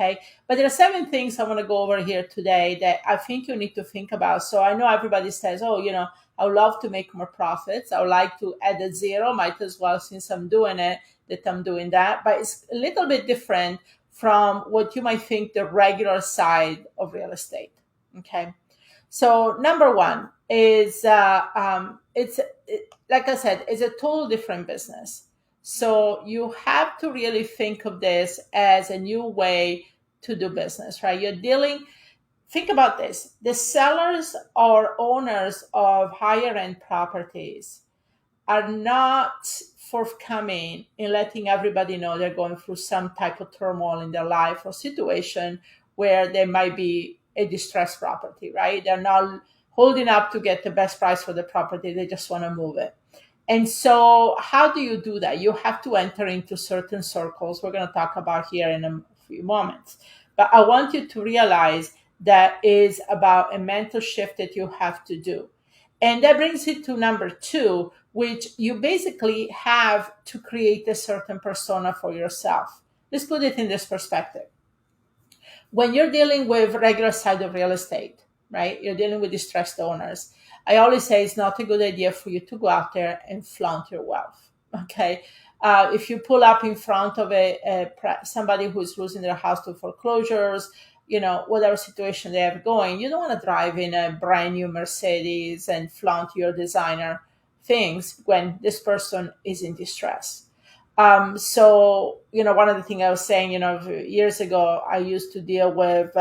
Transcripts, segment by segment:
Okay. But there are 7 things I want to go over here today that I think you need to think about. So I know everybody says, oh, I would love to make more profits. I would like to add a zero. Might as well, since I'm doing it, that I'm doing that. But it's a little bit different from what you might think the regular side of real estate. Okay. So number one is like I said, it's a total different business. So you have to really think of this as a new way to do business, right? Think about this. The sellers or owners of higher end properties are not forthcoming in letting everybody know they're going through some type of turmoil in their life or situation where there might be a distressed property, right? They're not holding up to get the best price for the property. They just want to move it. And so how do you do that? You have to enter into certain circles we're going to talk about here in a few moments. But I want you to realize that is about a mental shift that you have to do. And that brings it to number 2, which you basically have to create a certain persona for yourself. Let's put it in this perspective. When you're dealing with regular side of real estate, right? You're dealing with distressed owners. I always say it's not a good idea for you to go out there and flaunt your wealth. Okay. If you pull up in front of somebody who's losing their house to foreclosures, whatever situation they have going, you don't want to drive in a brand new Mercedes and flaunt your designer things when this person is in distress. So, one of the things I was saying, years ago, I used to deal with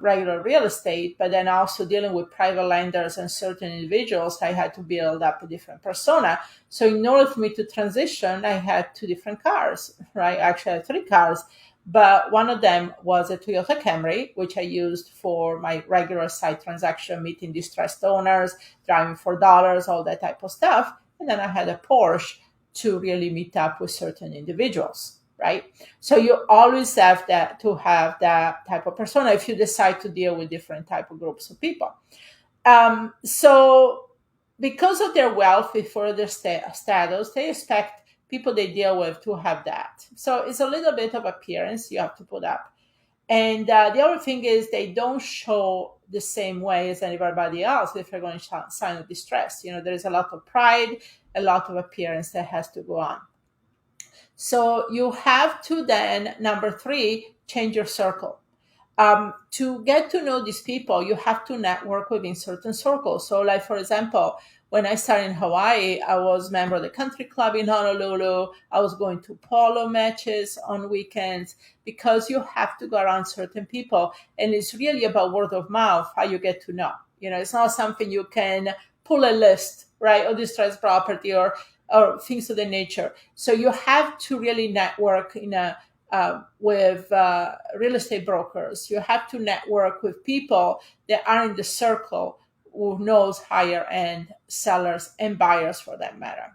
regular real estate, but then also dealing with private lenders and certain individuals, I had to build up a different persona. So in order for me to transition, I had 2 different cars, right? Actually, I had 3 cars, but one of them was a Toyota Camry, which I used for my regular side transaction, meeting distressed owners, driving for dollars, all that type of stuff. And then I had a Porsche to really meet up with certain individuals, right? So you always have to have that type of persona if you decide to deal with different type of groups of people. So because of their wealth, before their status, they expect people they deal with to have that. So it's a little bit of appearance you have to put up. And the other thing is they don't show the same way as anybody else if they're going to sign of distress. There is a lot of pride, a lot of appearance that has to go on. So you have to then, number 3, change your circle. To get to know these people, you have to network within certain circles. So like, for example, when I started in Hawaii, I was a member of the country club in Honolulu. I was going to polo matches on weekends because you have to go around certain people. And it's really about word of mouth, how you get to know. It's not something you can pull a list, right, of distressed property or things of the nature. So you have to really network with real estate brokers. You have to network with people that are in the circle who knows higher end sellers and buyers for that matter.